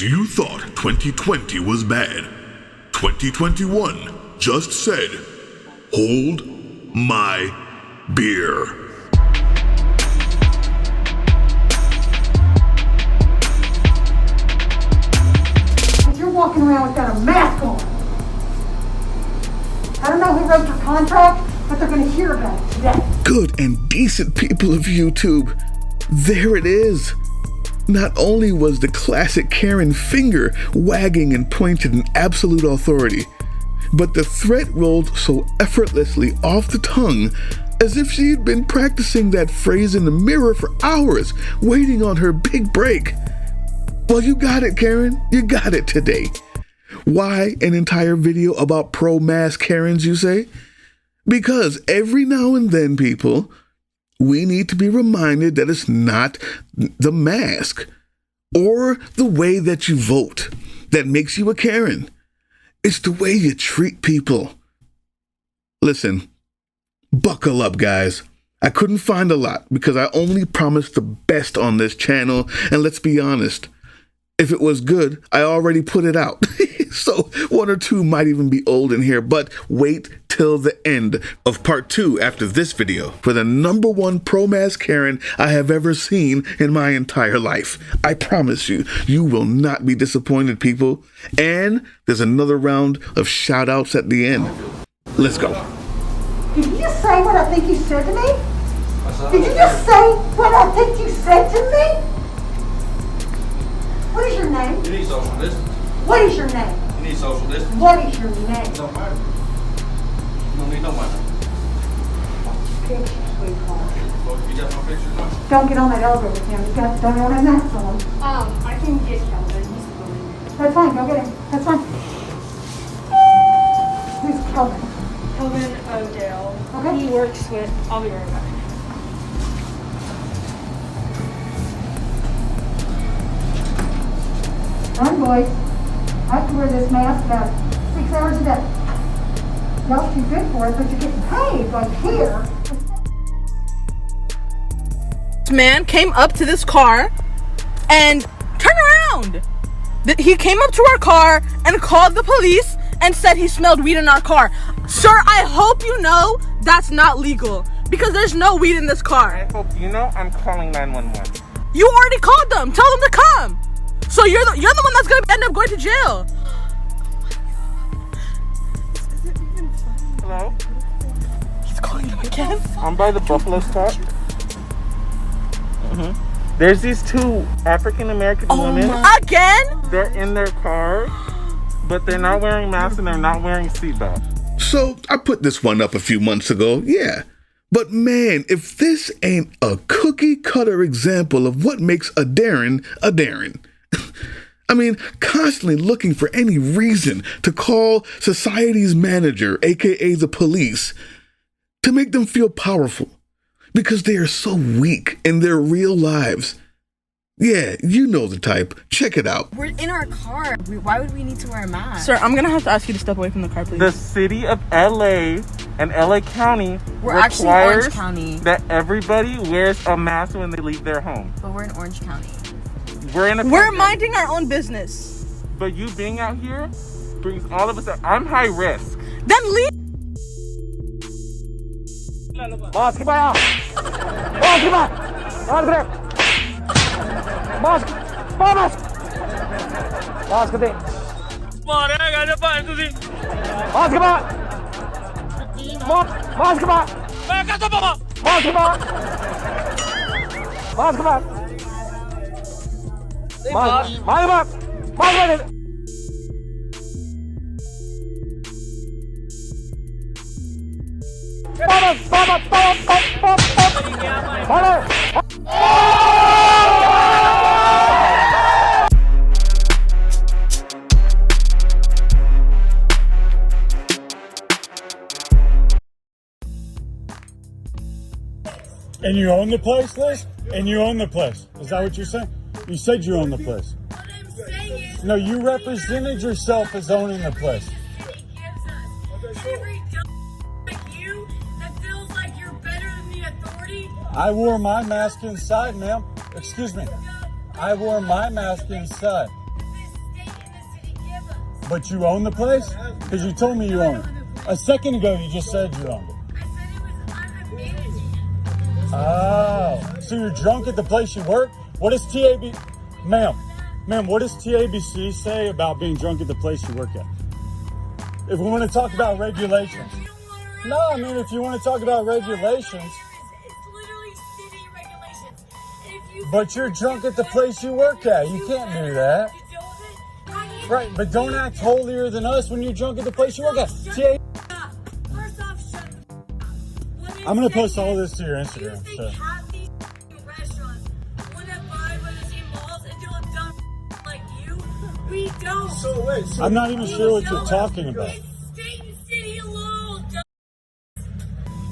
you thought 2020 was bad, 2021 just said, hold my beer. You're walking around without a mask on. I don't know who wrote your contract, but they're going to hear about it today. Good and decent people of YouTube, there it is. Not only was the classic Karen finger wagging and pointed in absolute authority, but the threat rolled so effortlessly off the tongue as if she had been practicing that phrase in the mirror for hours, waiting on her big break. Well, you got it, Karen. You got it today. Why an entire video about pro-mask Karens, you say? Because every now and then, people, we need to be reminded that it's not the mask or the way that you vote that makes you a Karen. It's the way you treat people. Listen, buckle up, guys. I couldn't find a lot because I only promised the best on this channel. And let's be honest, if it was good, I already put it out. So one or two might even be old in here, but wait till the end of part 2 after this video for the #1 pro-mask Karen I have ever seen in my entire life. I promise you, you will not be disappointed, people. And there's another round of shout outs at the end. Let's go. Did you just say what I think you said to me? Did you just say what I think you said to me? What is your name? You need social distance. What is your name? You need social distance. What is your name? It don't matter. You don't need no matter. Picture, sweetheart. You got no pictures now? Don't get on that elevator with him. You got, don't have masks on. I can get Kelvin. He's coming. That's fine. Go get him. That's fine. Who's Kelvin? Kelvin O'Dell. Okay. He works with. I'll be right back. Run, boys. I have to wear this mask about 6 hours a day. Y'all too good for it, but you're getting paid like here. This man came up to this car and turned around. He came up to our car and called the police and said he smelled weed in our car. Sir, I hope you know that's not legal because there's no weed in this car. I hope you know I'm calling 911. You already called them. Tell them to come. So you're the one that's gonna end up going to jail. Hello? He's calling them again. I'm by the Buffalo Stop. There's these 2 African American women. Again? They're in their car, but they're not wearing masks and they're not wearing seatbelts. So I put this one up a few months ago, yeah. But man, if this ain't a cookie cutter example of what makes a Darren a Darren. I mean, constantly looking for any reason to call society's manager, aka the police, to make them feel powerful because they are so weak in their real lives. Yeah, you know the type. Check it out. We're in our car. Why would we need to wear a mask? Sir, I'm gonna have to ask you to step away from the car, please. The city of LA and LA County We're actually in Orange requires County. that everybody wears a mask when they leave their home. But we're in Orange County. We're in a We're pandemic. minding our own business. But you being out here brings all of us up. I'm high risk. Then leave. Mask ke bawah. Mask ke bawah. Mask ke Mask. Mask. Mask ke bawah. Mask ke bawah. Mask ke bawah. Mask ke bawah. Mask ke bawah. And you own the place, Liz? And you own the place. Is that what you're saying? You said you own the place. What I'm saying is, No, you represented yourself as owning the place. every dumb like you that feels like you're better than the authority. I wore my mask inside, ma'am. Excuse me. I wore my mask inside. This But you own the place? Because you told me you own it. A second ago, you just said you owned it. I said it was, I'm managing it. Oh, so you're drunk at the place you work? What does ma'am, what does TABC say about being drunk at the place you work at? If we want to talk about regulations. No, I mean, if you want to talk about regulations. It's literally city regulations. If you But you're drunk at the place you work at. You can't do that. Right, but don't act holier than us when you're drunk at the place you work at. First off, shut the I'm going to post all this to your Instagram. You So. think half these restaurants want to buy by the same malls and do a dumb like you? We don't. So wait, I'm not even sure what you're talking about. It's state and city alone, dumb.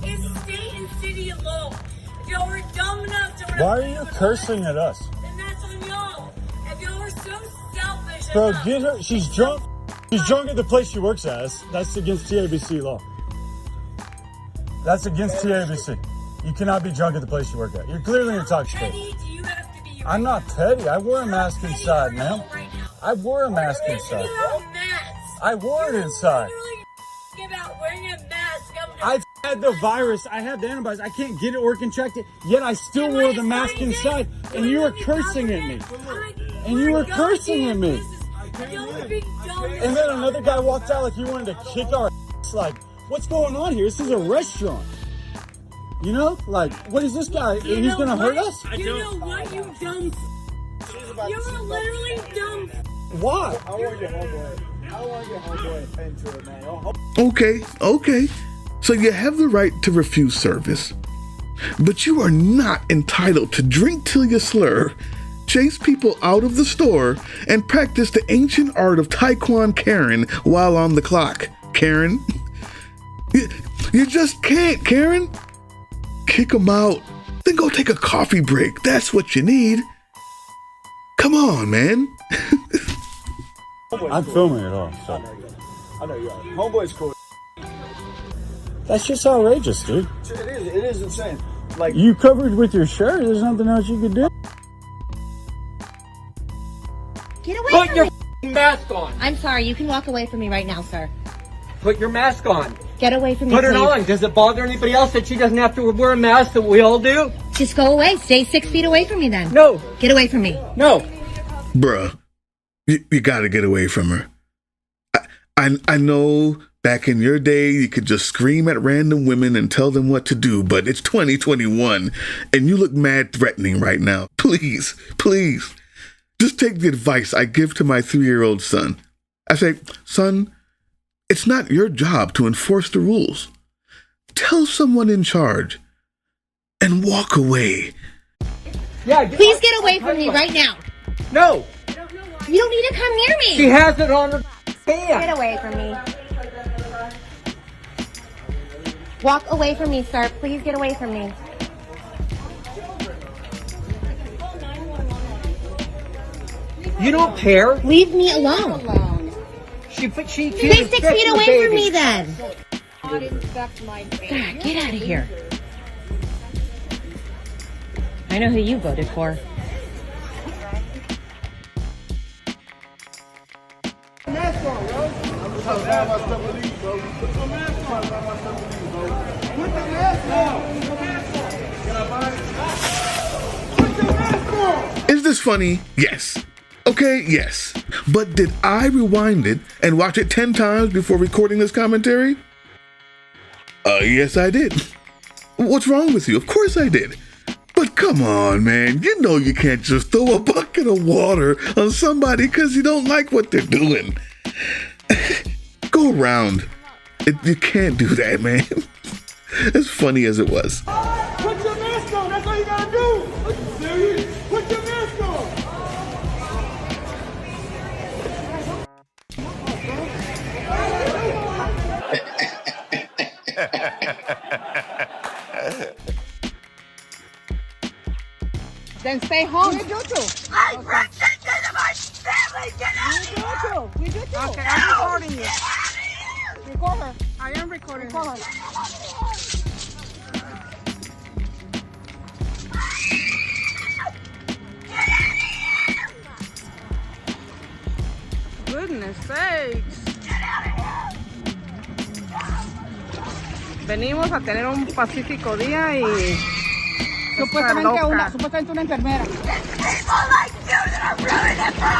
It's state and city alone. If y'all were dumb enough to... Why are you cursing at us? Then that's on y'all. If y'all were so selfish... Bro, get her. She's drunk. She's drunk at the place she works at. That's against TABC law. That's against TABC. You cannot be drunk at the place you work at. You're clearly intoxicated. Petty do you have to be? I'm not petty. I wore a mask inside, ma'am. I wore a mask inside. I wore it inside. About wearing a mask. I've had the virus. I have the antibodies. I can't get it or contract it. Yet I still wore the mask inside. And you were cursing at me. And you were cursing at me. And then another guy walked out like he wanted to kick our ass. Like, what's going on here? This is a restaurant. You know? Like, what is this guy? And he's going to hurt us? You know what, you dumb... You're literally dumb... Why? I want to get homeboy into it, man. Okay. So you have the right to refuse service. But you are not entitled to drink till you slur, chase people out of the store, and practice the ancient art of Tai Kwon Karen while on the clock. Karen? You just can't, Karen. Kick them out. Then go take a coffee break. That's what you need. Come on, man. I'm filming it all. So. I know you are. Homeboy's cool. That's just outrageous, dude. It is insane. Like, you covered with your shirt. There's nothing else you could do. Get away Put from your me. mask on. I'm sorry. You can walk away from me right now, sir. Put your mask on. Get away from me, Put it please. on. Does it bother anybody else that she doesn't have to wear a mask that we all do? Just go away. Stay 6 feet away from me then. No. Get away from me. No. Bruh, you gotta get away from her. I know back in your day you could just scream at random women and tell them what to do, but it's 2021 and you look mad threatening right now. Please, just take the advice I give to my 3-year-old son. I say, son, it's not your job to enforce the rules. Tell someone in charge and walk away. Yeah. Please get away from me right now. No. You don't need to come near me. She has it on her hand. Get away from me. Walk away from me, sir. Please get away from me. You don't care. Leave me alone. Stay 6 feet away from me then. God, get out of here. I know who you voted for. mask on, bro. I'm just trying to have my stuff to leave, bro. Put your mask on. Put the mask on. Can I buy it? Put your mask on. Is this funny? Yes. Okay, yes. But did I rewind it and watch it 10 times before recording this commentary? Yes, I did. What's wrong with you? Of course I did. But come on, man. You know you can't just throw a bucket of water on somebody because you don't like what they're doing. Go around. You can't do that, man. As funny as it was. Put your mask on. That's all you gotta do. Are you serious? Put your mask on. Then stay home. I brought you to my family. Get out of here. We do too. Okay, No, I'm recording you. get out of here. Record her. I am recording her. goodness sakes. Venimos a tener un pacífico día y supuestamente una enfermera. People like you that are ruining it for